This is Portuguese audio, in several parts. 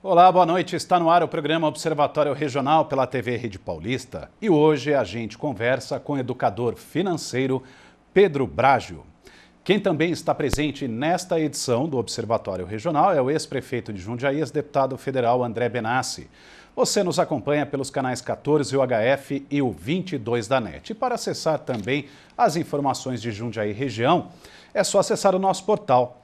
Olá, boa noite. Está no ar o programa Observatório Regional pela TV Rede Paulista. E hoje a gente conversa com o educador financeiro Pedro Brágio. Quem também está presente nesta edição do Observatório Regional é o ex-prefeito de Jundiaí, ex-deputado federal André Benassi. Você nos acompanha pelos canais 14 UHF e o 22 da NET. E para acessar também as informações de Jundiaí região, é só acessar o nosso portal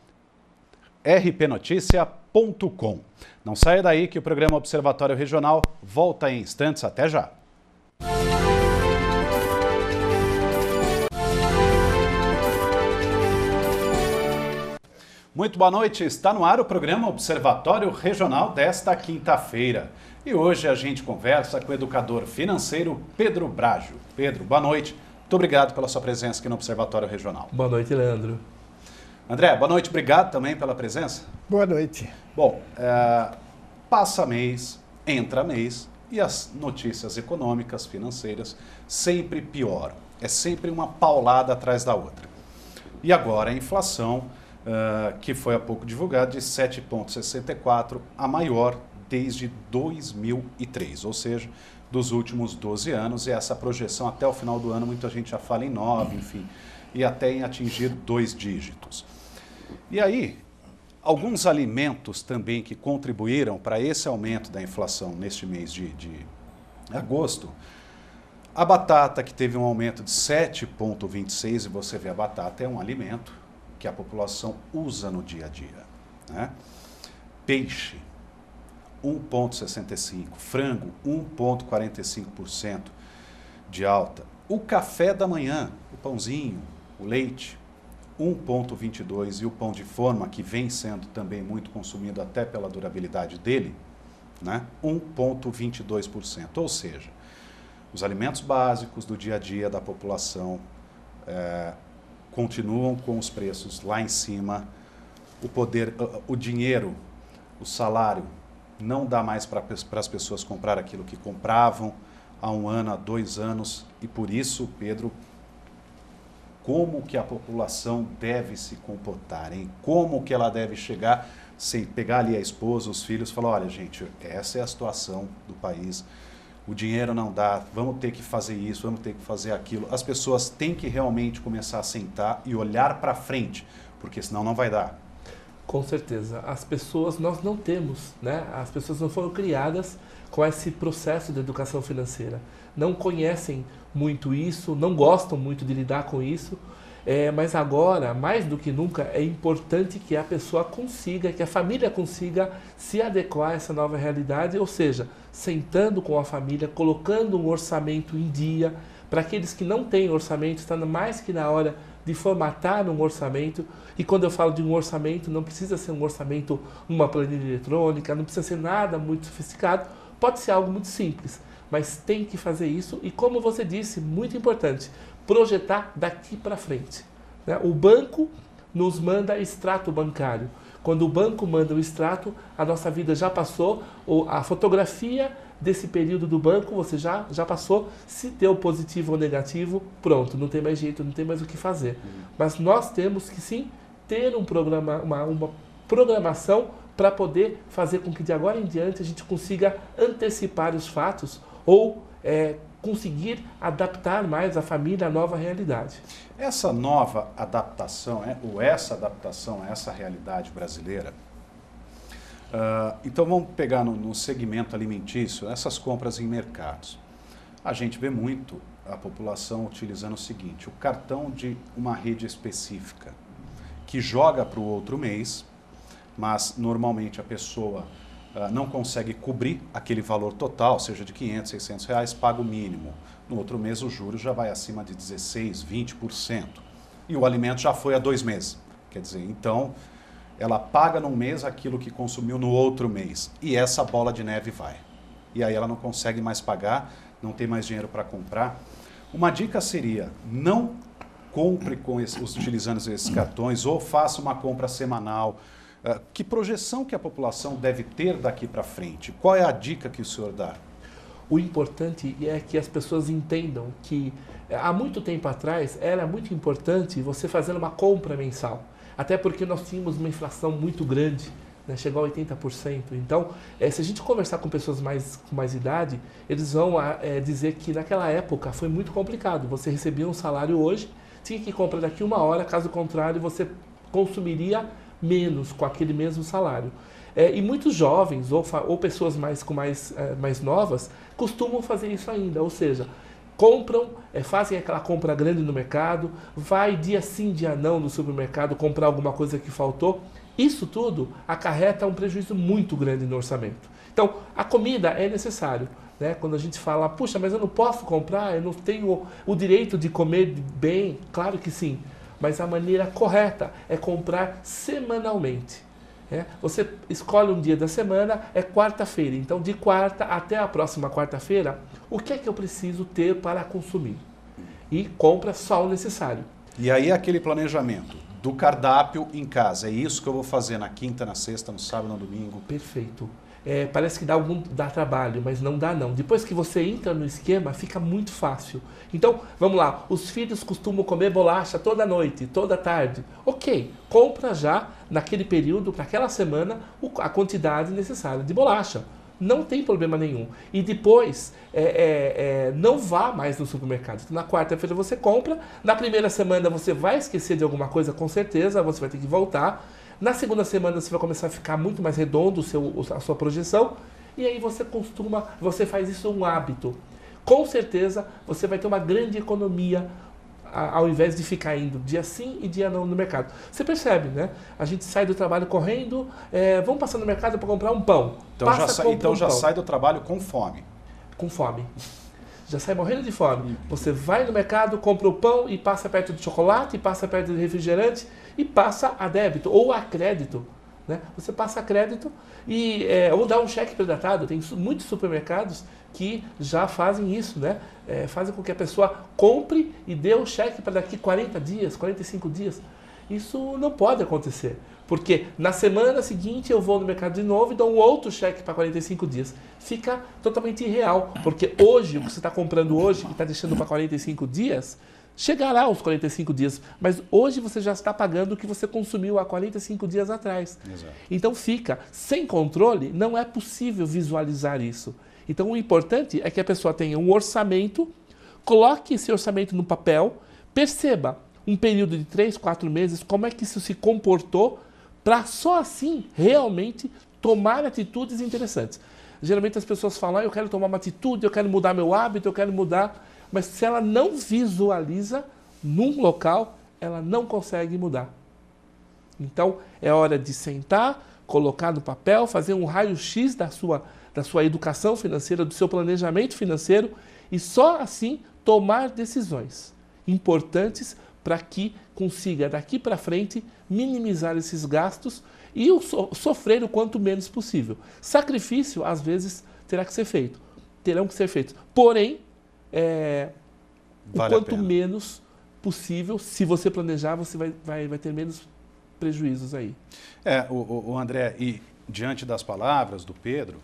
rpnoticia.com. Não saia daí que o programa Observatório Regional volta em instantes. Até já! Muito boa noite, está no ar o programa Observatório Regional desta quinta-feira. E hoje a gente conversa com o educador financeiro Pedro Brágio. Pedro, boa noite. Muito obrigado pela sua presença aqui no Observatório Regional. Boa noite, Leandro. André, boa noite, obrigado também pela presença. Boa noite. Bom, passa mês, entra mês e as notícias econômicas, financeiras sempre pioram. É sempre uma paulada atrás da outra. E agora a inflação, que foi há pouco divulgada, de 7,64, a maior desde 2003, ou seja, dos últimos 12 anos. E essa projeção até o final do ano, muita gente já fala em 9, enfim, e até em atingir 2 dígitos. E aí, alguns alimentos também que contribuíram para esse aumento da inflação neste mês de agosto. A batata, que teve um aumento de 7,26, e você vê, a batata é um alimento que a população usa no dia a dia, né? Peixe, 1,65%, frango, 1,45% de alta. O café da manhã, o pãozinho, o leite, 1,22%, e o pão de forma, que vem sendo também muito consumido até pela durabilidade dele, né? 1,22%. Ou seja, os alimentos básicos do dia a dia da população continuam com os preços lá em cima. O poder, o dinheiro, o salário não dá mais para as pessoas comprar aquilo que compravam há 1 ano, há 2 anos, e por isso, Pedro, como que a população deve se comportar, hein? Como que ela deve chegar, sem pegar ali a esposa, os filhos, e falar, olha gente, essa é a situação do país, o dinheiro não dá, vamos ter que fazer isso, vamos ter que fazer aquilo. As pessoas têm que realmente começar a sentar e olhar para frente, porque senão não vai dar. Com certeza. As pessoas, nós não temos, né? As pessoas não foram criadas com esse processo de educação financeira. Não conhecem muito isso, não gostam muito de lidar com isso, mas agora, mais do que nunca, é importante que a pessoa consiga, que a família consiga se adequar a essa nova realidade, ou seja, sentando com a família, colocando um orçamento em dia. Para aqueles que não têm orçamento, está mais que na hora de formatar um orçamento. E quando eu falo de um orçamento, não precisa ser um orçamento numa planilha eletrônica, não precisa ser nada muito sofisticado, pode ser algo muito simples, mas tem que fazer isso e, como você disse, muito importante, projetar daqui para frente, né? O banco nos manda extrato bancário. Quando o banco manda o extrato, a nossa vida já passou, ou a fotografia desse período do banco você já passou. Se deu positivo ou negativo, pronto, não tem mais jeito, não tem mais o que fazer. Mas nós temos que sim ter um programa, uma programação para poder fazer com que de agora em diante a gente consiga antecipar os fatos ou conseguir adaptar mais a família à nova realidade. Essa nova adaptação, ou essa adaptação a essa realidade brasileira, então vamos pegar no segmento alimentício, essas compras em mercados. A gente vê muito a população utilizando o seguinte, o cartão de uma rede específica, que joga para o outro mês, mas normalmente a pessoa não consegue cobrir aquele valor total, seja de 500, 600 reais, paga o mínimo. No outro mês o juros já vai acima de 16%, 20%. E o alimento já foi há 2 meses. Quer dizer, então ela paga num mês aquilo que consumiu no outro mês. E essa bola de neve vai. E aí ela não consegue mais pagar, não tem mais dinheiro para comprar. Uma dica seria, não compre utilizando esses cartões ou faça uma compra semanal. Que projeção que a população deve ter daqui para frente? Qual é a dica que o senhor dá? O importante é que as pessoas entendam que há muito tempo atrás era muito importante você fazer uma compra mensal. Até porque nós tínhamos uma inflação muito grande, né, chegou a 80%. Então, se a gente conversar com pessoas com mais idade, eles vão dizer que naquela época foi muito complicado. Você recebia um salário hoje, tinha que comprar daqui 1 hora, caso contrário, você consumiria menos com aquele mesmo salário. E muitos jovens ou pessoas mais novas costumam fazer isso ainda, ou seja, compram, fazem aquela compra grande no mercado, vai dia sim, dia não no supermercado comprar alguma coisa que faltou. Isso tudo acarreta um prejuízo muito grande no orçamento. Então, a comida é necessário, né? Quando a gente fala, puxa, mas eu não posso comprar, eu não tenho o direito de comer bem, claro que sim, mas a maneira correta é comprar semanalmente. Você escolhe um dia da semana, é quarta-feira. Então, de quarta até a próxima quarta-feira, o que é que eu preciso ter para consumir? E compra só o necessário. E aí aquele planejamento do cardápio em casa. É isso que eu vou fazer na quinta, na sexta, no sábado, no domingo. Perfeito. Parece que dá trabalho, mas não dá não. Depois que você entra no esquema, fica muito fácil. Então, vamos lá. Os filhos costumam comer bolacha toda noite, toda tarde. Ok, compra já naquele período, para aquela semana, a quantidade necessária de bolacha. Não tem problema nenhum. E depois, não vá mais no supermercado. Então, na quarta-feira você compra, na primeira semana você vai esquecer de alguma coisa, com certeza, você vai ter que voltar. Na segunda semana você vai começar a ficar muito mais redondo a sua projeção, e aí você faz isso um hábito. Com certeza você vai ter uma grande economia ao invés de ficar indo dia sim e dia não no mercado. Você percebe, né? A gente sai do trabalho correndo, vamos passar no mercado para comprar um pão. Então já sai do trabalho com fome. Com fome. Já sai morrendo de fome. Você vai no mercado, compra o pão e passa perto de chocolate, e passa perto de refrigerante, e passa a débito ou a crédito. Né? Você passa a crédito ou dá um cheque pré-datado. Tem muitos supermercados que já fazem isso, né? Fazem com que a pessoa compre e dê o cheque para daqui 40 dias, 45 dias. Isso não pode acontecer, porque na semana seguinte eu vou no mercado de novo e dou um outro cheque para 45 dias. Fica totalmente irreal, porque hoje, o que você está comprando hoje, que está deixando para 45 dias, chegará aos 45 dias, mas hoje você já está pagando o que você consumiu há 45 dias atrás. Exato. Então fica sem controle, não é possível visualizar isso. Então o importante é que a pessoa tenha um orçamento, coloque esse orçamento no papel, perceba um período de 3, 4 meses, como é que isso se comportou, para só assim realmente tomar atitudes interessantes. Geralmente as pessoas falam, eu quero tomar uma atitude, eu quero mudar meu hábito, eu quero mudar, mas se ela não visualiza num local, ela não consegue mudar. Então é hora de sentar, colocar no papel, fazer um raio-x da sua educação financeira, do seu planejamento financeiro, e só assim tomar decisões importantes para que consiga, daqui para frente, minimizar esses gastos e sofrer o quanto menos possível. Sacrifício, às vezes, terão que ser feitos. Porém, o quanto menos possível, se você planejar, você vai ter menos prejuízos aí. O André, e diante das palavras do Pedro,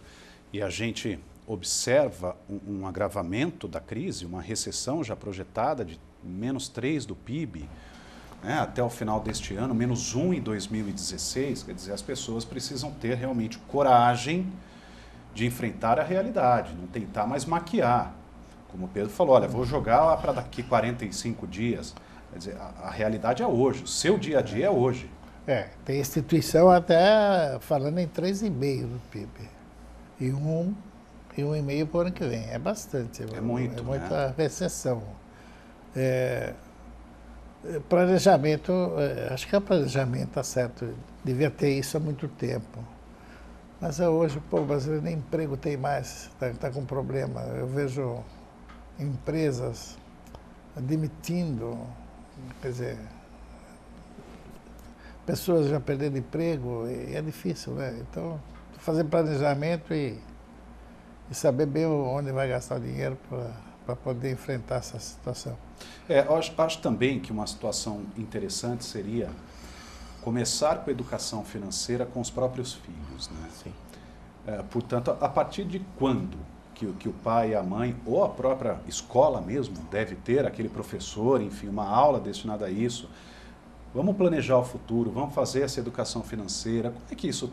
e a gente observa um agravamento da crise, uma recessão já projetada de -3 do PIB, né, até o final deste ano, -1 em 2016, quer dizer, as pessoas precisam ter realmente coragem de enfrentar a realidade, não tentar mais maquiar. Como o Pedro falou, olha, vou jogar lá para daqui 45 dias. Quer dizer, a realidade é hoje, o seu dia a dia é hoje. Tem instituição até falando em 3,5 do PIB. E 1,5 para o ano que vem. É bastante. É muito, é muita né? recessão. Planejamento, acho que o planejamento está certo. Devia ter isso há muito tempo. Mas hoje o povo brasileiro nem emprego tem mais, está com problema. Eu vejo empresas demitindo, quer dizer, pessoas já perdendo emprego, e é difícil, né? Então, fazer planejamento e saber bem onde vai gastar o dinheiro para poder enfrentar essa situação. Eu acho também que uma situação interessante seria começar com a educação financeira com os próprios filhos, né? Sim. Portanto, a partir de quando que o pai e a mãe, ou a própria escola mesmo, deve ter aquele professor, enfim, uma aula destinada a isso, Vamos planejar o futuro, vamos fazer essa educação financeira. Como é que isso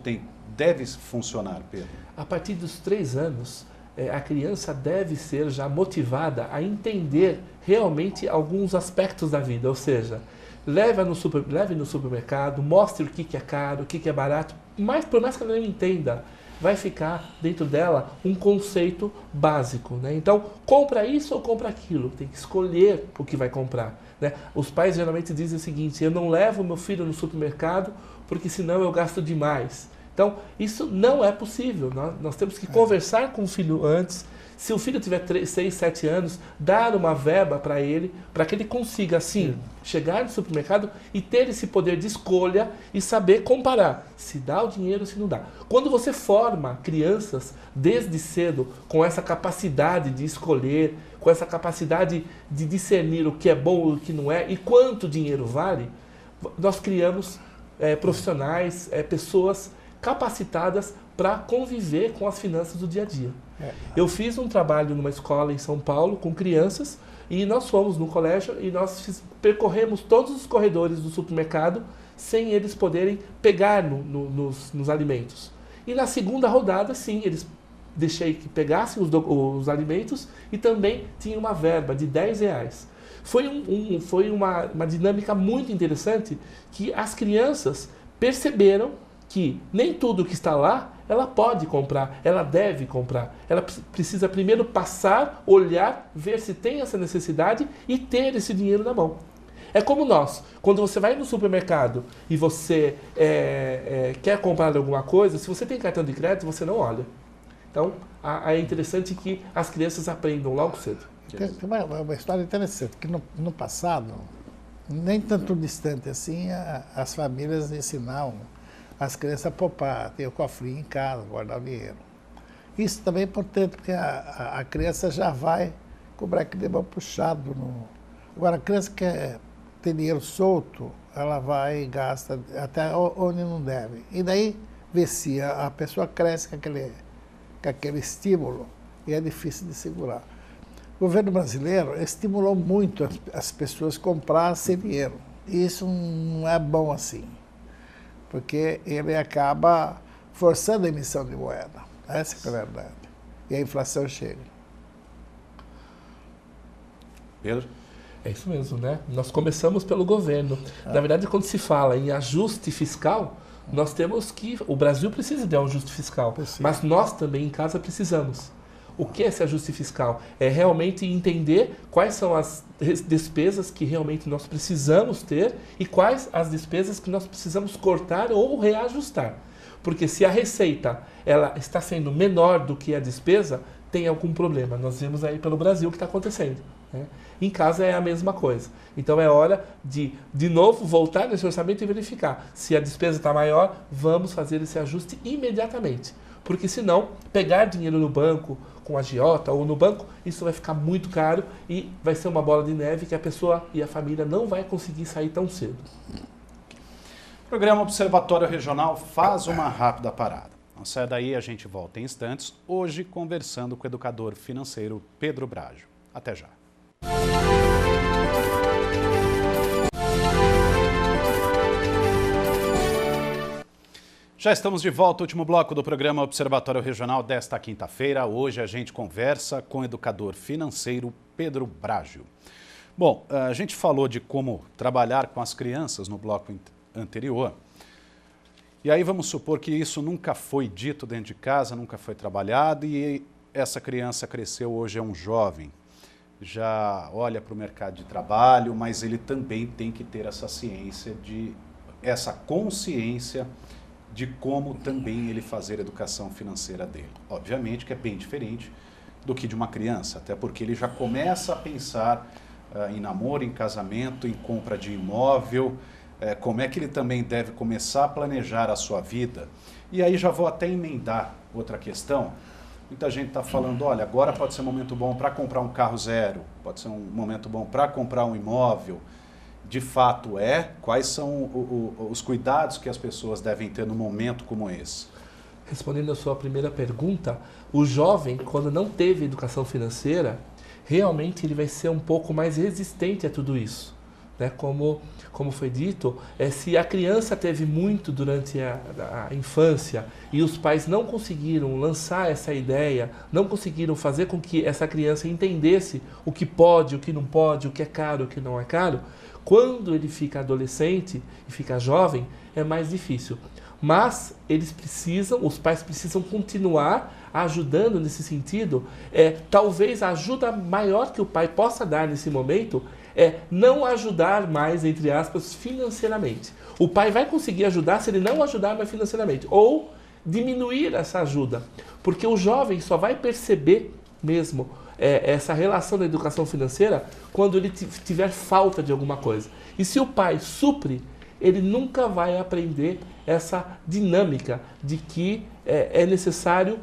deve funcionar, Pedro? A partir dos 3 anos, a criança deve ser já motivada a entender realmente alguns aspectos da vida, ou seja, leve no supermercado, mostre o que é caro, o que é barato, mas por mais que ela não entenda, vai ficar dentro dela um conceito básico, né? Então, compra isso ou compra aquilo, tem que escolher o que vai comprar, né? Os pais geralmente dizem o seguinte: eu não levo meu filho no supermercado porque senão eu gasto demais. Então, isso não é possível. Nós temos que conversar com o filho antes. Se o filho tiver 6, 7 anos, dar uma verba para ele, para que ele consiga, assim, chegar no supermercado e ter esse poder de escolha e saber comparar se dá o dinheiro ou se não dá. Quando você forma crianças desde cedo com essa capacidade de escolher, com essa capacidade de discernir o que é bom e o que não é e quanto dinheiro vale, nós criamos profissionais, pessoas capacitadas para conviver com as finanças do dia a dia. Eu fiz um trabalho numa escola em São Paulo com crianças e nós fomos no colégio e nós percorremos todos os corredores do supermercado sem eles poderem pegar nos alimentos. E na segunda rodada, sim, eles deixei que pegassem os alimentos e também tinha uma verba de R$10. Foi uma dinâmica muito interessante que as crianças perceberam que nem tudo que está lá ela pode comprar, ela deve comprar. Ela precisa primeiro passar, olhar, ver se tem essa necessidade e ter esse dinheiro na mão. É como nós, quando você vai no supermercado e você quer comprar alguma coisa, se você tem cartão de crédito, você não olha. Então, é interessante que as crianças aprendam logo cedo. Tem uma história interessante, que no passado, nem tanto distante assim, as famílias ensinavam as crianças a poupar, ter o cofrinho em casa, guardar o dinheiro. Isso também é importante, porque a criança já vai com o breque de mão puxado. Agora, a criança que tem dinheiro solto, ela vai e gasta até onde não deve. E daí, vê se a pessoa cresce com aquele estímulo e é difícil de segurar. O governo brasileiro estimulou muito as pessoas a comprar sem dinheiro. E isso não é bom assim, porque ele acaba forçando a emissão de moeda. Essa é a verdade. E a inflação chega. Pedro? É isso mesmo, né? Nós começamos pelo governo. Na verdade, quando se fala em ajuste fiscal, nós temos que... O Brasil precisa de um ajuste fiscal, mas nós também em casa precisamos. O que é esse ajuste fiscal? É realmente entender quais são as despesas que realmente nós precisamos ter e quais as despesas que nós precisamos cortar ou reajustar. Porque se a receita ela está sendo menor do que a despesa, tem algum problema. Nós vemos aí pelo Brasil o que está acontecendo, né? Em casa é a mesma coisa. Então é hora de novo, voltar nesse orçamento e verificar. Se a despesa está maior, vamos fazer esse ajuste imediatamente. Porque senão, pegar dinheiro no banco, com agiota ou no banco, isso vai ficar muito caro e vai ser uma bola de neve que a pessoa e a família não vai conseguir sair tão cedo. O programa Observatório Regional faz uma rápida parada. Não sai daí, a gente volta em instantes, hoje conversando com o educador financeiro Pedro Brajo. Até já. Já estamos de volta, último bloco do programa Observatório Regional desta quinta-feira. Hoje a gente conversa com o educador financeiro Pedro Brajo. Bom, a gente falou de como trabalhar com as crianças no bloco anterior. E aí vamos supor que isso nunca foi dito dentro de casa, nunca foi trabalhado e essa criança cresceu, hoje é um jovem. Já olha para o mercado de trabalho, mas ele também tem que ter essa ciência, essa consciência de como também ele fazer a educação financeira dele. Obviamente que é bem diferente do que de uma criança, até porque ele já começa a pensar em namoro, em casamento, em compra de imóvel, como é que ele também deve começar a planejar a sua vida. E aí já vou até emendar outra questão. Muita gente está falando, olha, agora pode ser um momento bom para comprar um carro zero, pode ser um momento bom para comprar um imóvel. De fato quais são os cuidados que as pessoas devem ter num momento como esse? Respondendo a sua primeira pergunta, o jovem, quando não teve educação financeira, realmente ele vai ser um pouco mais resistente a tudo isso. né? Como foi dito, se a criança teve muito durante a infância e os pais não conseguiram lançar essa ideia, não conseguiram fazer com que essa criança entendesse o que pode, o que não pode, o que é caro, o que não é caro, quando ele fica adolescente e fica jovem, é mais difícil. Mas os pais precisam continuar ajudando nesse sentido. Talvez a ajuda maior que o pai possa dar nesse momento é não ajudar mais, entre aspas, financeiramente. O pai vai conseguir ajudar se ele não ajudar mais financeiramente, ou diminuir essa ajuda, porque o jovem só vai perceber mesmo essa relação da educação financeira quando ele tiver falta de alguma coisa. E se o pai supre, ele nunca vai aprender essa dinâmica de que é necessário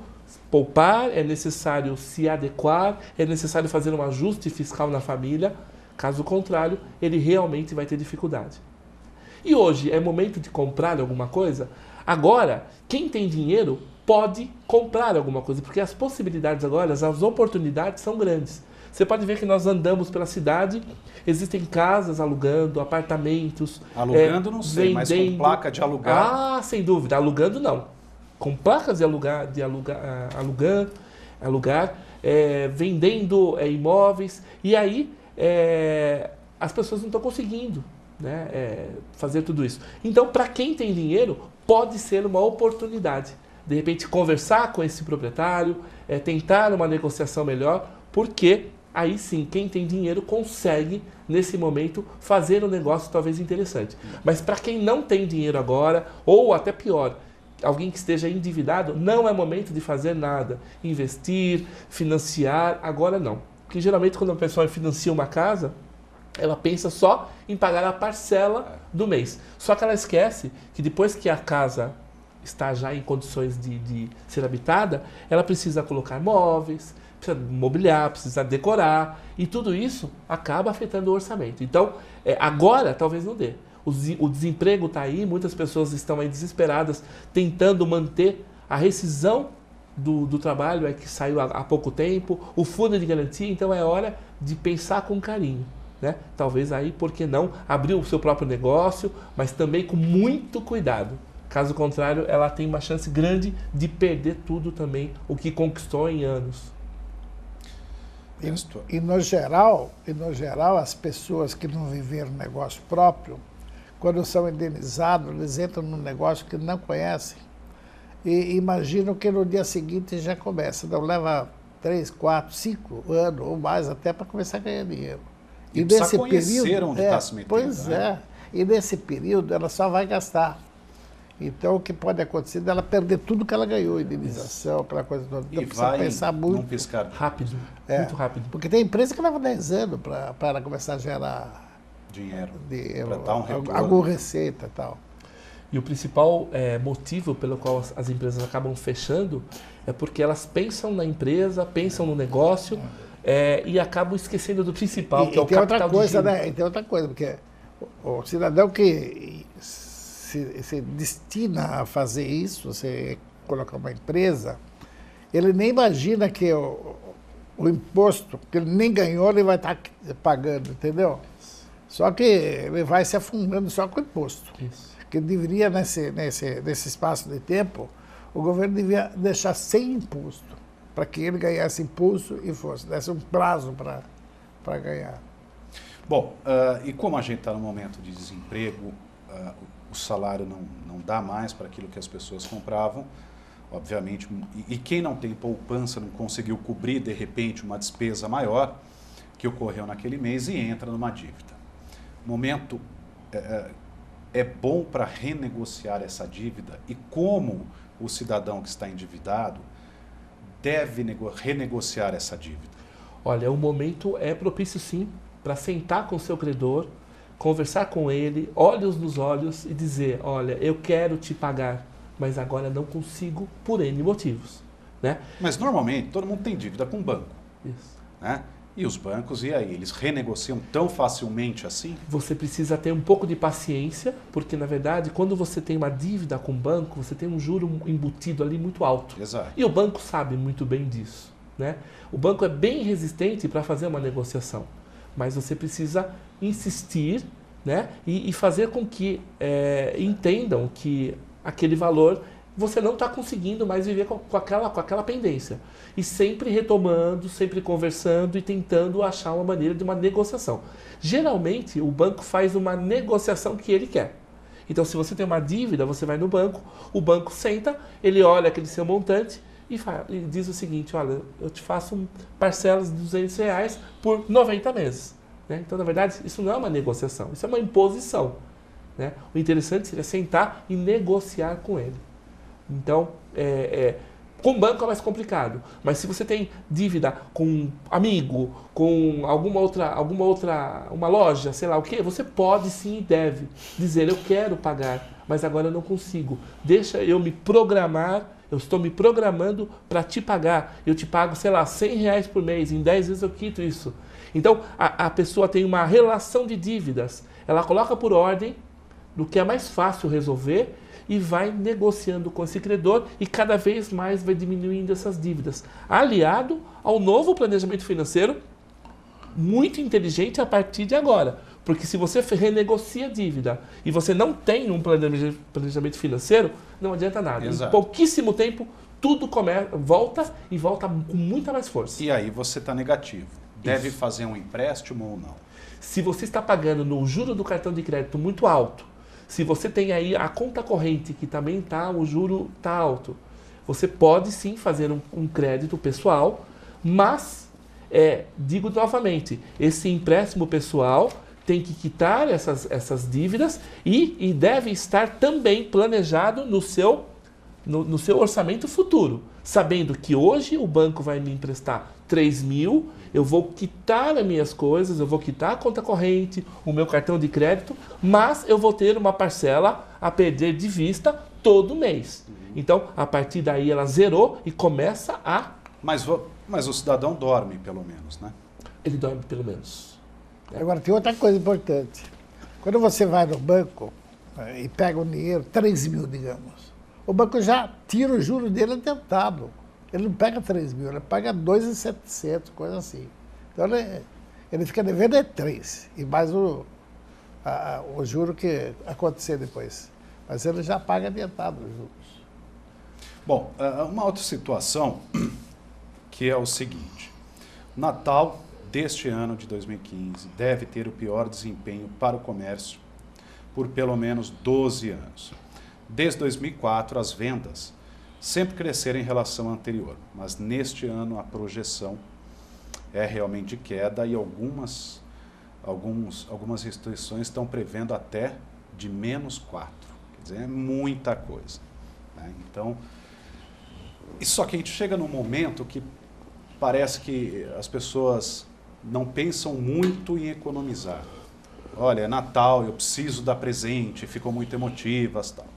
poupar, é necessário se adequar, é necessário fazer um ajuste fiscal na família. Caso contrário, ele realmente vai ter dificuldade. E hoje é momento de comprar alguma coisa? Agora, quem tem dinheiro pode comprar alguma coisa, porque as possibilidades agora, as oportunidades são grandes. Você pode ver que nós andamos pela cidade, existem casas alugando, apartamentos. Alugando não sei, vendendo. Mas com placa de alugar. Ah, sem dúvida, alugando não. Com placas de alugar, vendendo imóveis. E aí as pessoas não estão conseguindo, né, fazer tudo isso. Então, para quem tem dinheiro, pode ser uma oportunidade. De repente, conversar com esse proprietário, tentar uma negociação melhor, porque aí sim, quem tem dinheiro consegue, nesse momento, fazer um negócio talvez interessante. Mas para quem não tem dinheiro agora, ou até pior, alguém que esteja endividado, não é momento de fazer nada. Investir, financiar, agora não. Porque geralmente quando a pessoa financia uma casa, ela pensa só em pagar a parcela do mês. Só que ela esquece que depois que a casa está já em condições de ser habitada, ela precisa colocar móveis, precisa mobiliar, precisa decorar, e tudo isso acaba afetando o orçamento. Então, agora talvez não dê. O desemprego está aí, muitas pessoas estão aí desesperadas, tentando manter a rescisão do trabalho que saiu há pouco tempo, o fundo de garantia, então é hora de pensar com carinho, né? Talvez aí, por que não, abrir o seu próprio negócio, mas também com muito cuidado. Caso contrário, ela tem uma chance grande de perder tudo também, o que conquistou em anos. E no geral, as pessoas que não viveram negócio próprio, quando são indenizados, eles entram num negócio que não conhecem e imaginam que no dia seguinte já começa. Então leva 3, 4, 5 anos ou mais até para começar a ganhar dinheiro. E nesse período, onde está se metendo. Pois né? E nesse período ela só vai gastar. Então o que pode acontecer é ela perder tudo que ela ganhou, indenização, aquela coisa toda. Então, e vai pensar muito. Não piscar. Rápido, muito rápido. Porque tem empresa que leva 10 anos para ela começar a gerar dinheiro para dar um retorno. alguma receita e tal. E o principal motivo pelo qual as empresas acabam fechando é porque elas pensam na empresa, pensam no negócio e acabam esquecendo do principal, que é o capital de giro. E tem outra coisa, porque o cidadão que se destina a fazer isso, você colocar uma empresa, ele nem imagina que o imposto que ele nem ganhou, ele vai estar pagando, entendeu? Só que ele vai se afundando só com o imposto. Isso. Que deveria, nesse espaço de tempo, o governo devia deixar sem imposto, para que ele ganhasse impulso e desse um prazo para ganhar. Bom, e como a gente está no momento de desemprego, o salário não dá mais para aquilo que as pessoas compravam, obviamente, e quem não tem poupança não conseguiu cobrir, de repente, uma despesa maior que ocorreu naquele mês e entra numa dívida. Momento é bom para renegociar essa dívida e como o cidadão que está endividado deve renegociar essa dívida? Olha, o momento é propício sim para sentar com o seu credor, conversar com ele, olhos nos olhos e dizer, olha, eu quero te pagar, mas agora não consigo por N motivos, né? Mas normalmente todo mundo tem dívida com o banco. Isso. Né? E os bancos, e aí? Eles renegociam tão facilmente assim? Você precisa ter um pouco de paciência, porque na verdade, quando você tem uma dívida com o banco, você tem um juro embutido ali muito alto. Exato. E o banco sabe muito bem disso, né? O banco é bem resistente para fazer uma negociação, mas você precisa insistir né? E fazer com que entendam que aquele valor você não está conseguindo mais viver com aquela pendência. E sempre retomando, sempre conversando e tentando achar uma maneira de uma negociação. Geralmente, o banco faz uma negociação que ele quer. Então, se você tem uma dívida, você vai no banco, o banco senta, ele olha aquele seu montante e diz o seguinte: olha, eu te faço parcelas de R$200 por 90 meses. Né? Então, na verdade, isso não é uma negociação, isso é uma imposição. Né? O interessante seria sentar e negociar com ele. Então, com o banco é mais complicado, mas se você tem dívida com um amigo, com uma loja, sei lá o que, você pode sim e deve dizer: eu quero pagar, mas agora eu não consigo. Deixa eu me programar, eu estou me programando para te pagar. Eu te pago, sei lá, R$100 por mês, em 10 vezes eu quito isso. Então, a pessoa tem uma relação de dívidas, ela coloca por ordem do que é mais fácil resolver e vai negociando com esse credor e cada vez mais vai diminuindo essas dívidas. Aliado ao novo planejamento financeiro, muito inteligente a partir de agora. Porque se você renegocia a dívida e você não tem um planejamento financeiro, não adianta nada. Exato. Em pouquíssimo tempo, tudo volta e volta com muita mais força. E aí você está negativo. Deve fazer um empréstimo ou não? Se você está pagando no juro do cartão de crédito muito alto, se você tem aí a conta corrente que também o juro está alto, você pode sim fazer um crédito pessoal, mas, digo novamente, esse empréstimo pessoal tem que quitar essas dívidas e deve estar também planejado no seu orçamento futuro, sabendo que hoje o banco vai me emprestar 3 mil, eu vou quitar as minhas coisas, eu vou quitar a conta corrente, o meu cartão de crédito, mas eu vou ter uma parcela a perder de vista todo mês. Então, a partir daí ela zerou e começa a... Mas o cidadão dorme, pelo menos, né? Ele dorme, pelo menos. Agora, tem outra coisa importante. Quando você vai no banco e pega o dinheiro, 3 mil, digamos, o banco já tira o juro dele adiantado. Ele não pega 3 mil, ele paga 2.700, coisa assim. Então, ele fica devendo 3, e mais o juro que acontecer depois. Mas ele já paga adiantado os juros. Bom, uma outra situação que é o seguinte: Natal deste ano de 2015 deve ter o pior desempenho para o comércio por pelo menos 12 anos. Desde 2004, as vendas sempre cresceram em relação ao anterior, mas neste ano a projeção é realmente de queda e algumas instituições estão prevendo até de -4. Quer dizer, é muita coisa. Né? Então, só que a gente chega num momento que parece que as pessoas não pensam muito em economizar. Olha, é Natal, eu preciso dar presente, ficam muito emotivas, tal.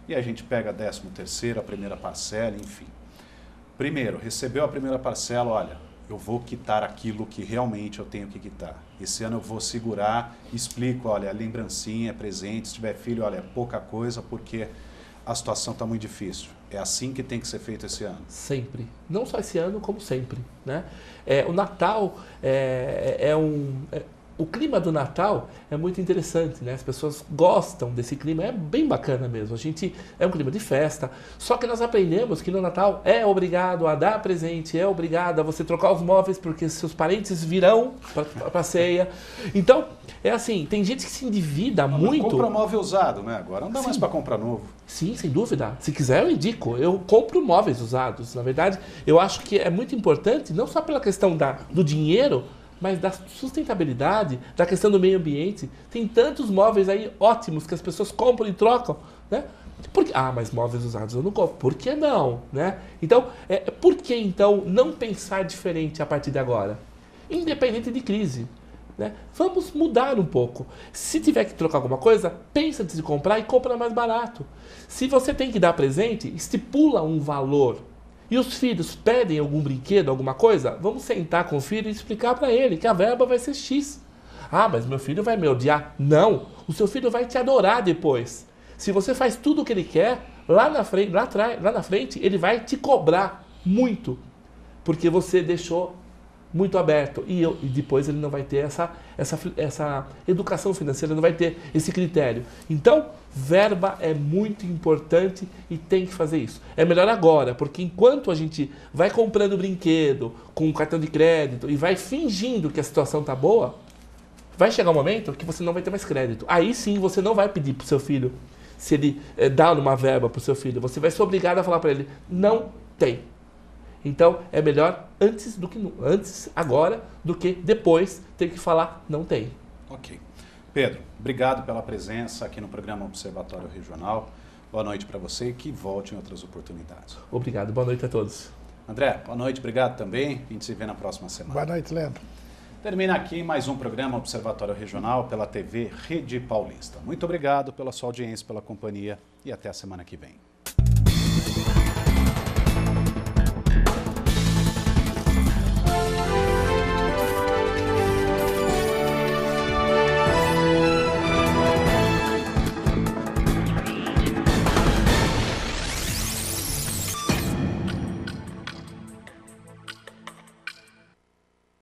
E a gente pega a 13ª, a primeira parcela, enfim. Primeiro, recebeu a primeira parcela, olha, eu vou quitar aquilo que realmente eu tenho que quitar. Esse ano eu vou segurar, explico, olha, lembrancinha, presente, se tiver filho, olha, é pouca coisa porque a situação está muito difícil. É assim que tem que ser feito esse ano. Sempre. Não só esse ano, como sempre. Né? O Natal o clima do Natal é muito interessante, né? As pessoas gostam desse clima, é bem bacana mesmo. É um clima de festa, só que nós aprendemos que no Natal é obrigado a dar presente, é obrigado a você trocar os móveis porque seus parentes virão para a ceia. Então, é assim, tem gente que se endivida muito. Compra móvel usado, né? Agora não dá mais para comprar novo. Sim, sem dúvida. Se quiser, eu indico. Eu compro móveis usados. Na verdade, eu acho que é muito importante, não só pela questão do dinheiro, mas da sustentabilidade, da questão do meio ambiente. Tem tantos móveis aí ótimos que as pessoas compram e trocam, né? Mas móveis usados eu não compro. Por que não? Né? Então, por que então não pensar diferente a partir de agora? Independente de crise. Né? Vamos mudar um pouco. Se tiver que trocar alguma coisa, pensa antes de comprar e compra mais barato. Se você tem que dar presente, estipula um valor. E os filhos pedem algum brinquedo, alguma coisa, vamos sentar com o filho e explicar para ele que a verba vai ser X. Ah, mas meu filho vai me odiar. Não, o seu filho vai te adorar depois. Se você faz tudo o que ele quer, lá na frente ele vai te cobrar muito, porque você deixou muito aberto. E depois ele não vai ter essa educação financeira, ele não vai ter esse critério. Então, verba é muito importante e tem que fazer isso. É melhor agora, porque enquanto a gente vai comprando brinquedo com um cartão de crédito e vai fingindo que a situação está boa, vai chegar um momento que você não vai ter mais crédito. Aí sim você não vai pedir para o seu filho, se ele dá uma verba para o seu filho, você vai ser obrigado a falar para ele, não tem. Então é melhor antes agora do que depois ter que falar não tem. Ok. Pedro, obrigado pela presença aqui no programa Observatório Regional. Boa noite para você e que volte em outras oportunidades. Obrigado, boa noite a todos. André, boa noite, obrigado também. A gente se vê na próxima semana. Boa noite, Leandro. Termina aqui mais um programa Observatório Regional pela TV Rede Paulista. Muito obrigado pela sua audiência, pela companhia e até a semana que vem.